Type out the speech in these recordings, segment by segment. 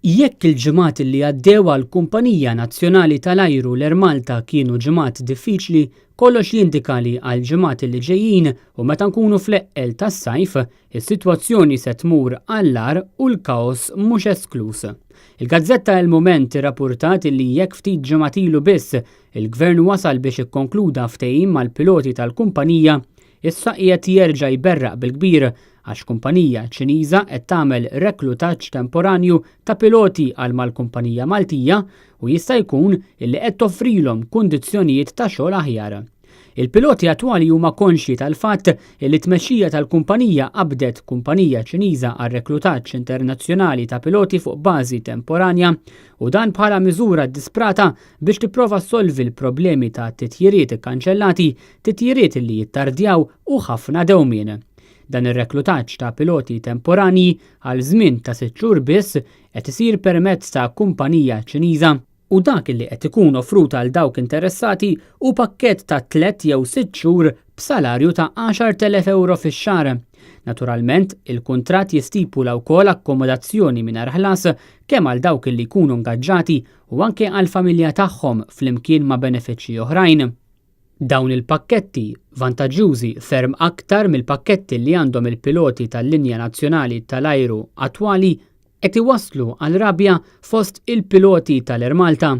Jekk il-ġimgħat li għaddew għall-Kumpanija Nazzjonali tal-Ajru l-Air Malta kienu ġimgħat diffiċli, kollox jindika li għall-ġimgħat li ġejjin u meta nkunu fl-eqqel tas-sajf, is-sitwazzjoni se tmur għall-ar u l-kaos mhux esklus. Il-Gazzetta Il-Mument irrappurtat li jekk ftit ġimgħat ilu biss il-Gvern wasal biex ikkonkluda ftehim mal-piloti tal-kumpanija, issa qiegħed jerġa' jberraq bil-kbir għax kumpanija Ċiniża qed tagħmel reklutaġġ temporanju ta' piloti għal mal-kumpanija Maltija u jista' jkun illi qed toffrilhom kundizzjonijiet ta' xogħol aħjar. Il-piloti attwali huma konxji tal-fatt li tmexxija tal-kumpanija qabdet kumpanija Ċiniża għal reklutaġġ internazzjonali ta' piloti fuq bażi temporanja u dan bħala miżura disprata biex tipprova solvi l-problemi ta' titjiriet ikkanċellati, titjiriet li jittardjaw u ħafna dewmien. Dan ir-reklutaġġ ta' piloti temporanji għal żmien ta' 6 xhur biss qed isir permezz ta' kumpanija Ċiniża u dak li qed ikun offrut għal dawk interessati u pakkett ta' 3 jew 6 xhur b'salarju ta' 10,000 euro fix-xahar. Naturalment, il-kuntratt jistipula wkoll akkomodazzjoni mingħajr ħlas kemm għal dawk li jkunu ngaġġati u anke għall familja tagħhom flimkien ma' benefiċċji oħrajn. Dawn il-pakketti vantaġġjużi ferm aktar mill-pakketti li għandhom il-piloti tal-Linja Nazzjonali tal-Ajru attwali qed iwasslu għal rabja fost il-piloti tal-Air Malta.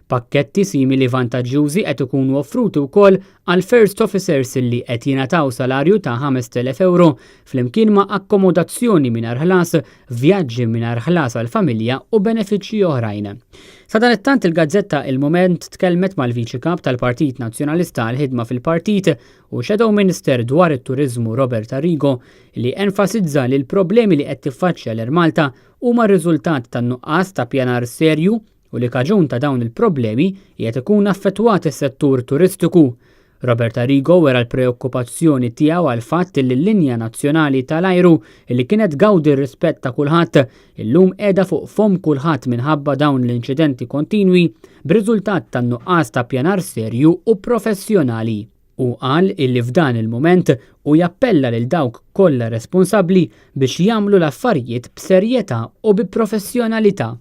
Pakketti simili vantaġġjużi qed ikunu offruti wkoll għal First Officers li qed jingħataw salarju ta' 5,000 euro flimkien ma' akkomodazzjoni mingħajr ħlas, vjaġġi mingħajr ħlas għall familja u benefiċċji oħrajn. Sa dan it-tant il-Gazzetta Il-Mument tkellmet mal-Viċi Kap tal-Partit Nazzjonalista għal ħidma fil-Partit u Shadow Minister dwar it-Turiżmu Robert Arrigo li enfasizza li l-problemi li qed tiffaċċja l-Air Malta huma r-riżultat tan-nuqqas ta' pjanar serju u li kaġun ta' dawn il-problemi qiegħed ikun affettwat is-settur turistiku. Robert Arrigo wera l-preokkupazzjoni tiegħu għal fatt li l-Linja Nazzjonali tal-Ajru li kienet gawdi r-rispett ta' kulħadd illum qiegħda fuq fom kulħadd minħabba dawn l-inċidenti kontinwi b'riżultat tan-nuqqas ta' pjanar serju u professjonali. U qal illi f'dan il-mument u jappella lil dawk kollha responsabbli biex jagħmlu l-affarijiet b'serjetà u bi professjonalità.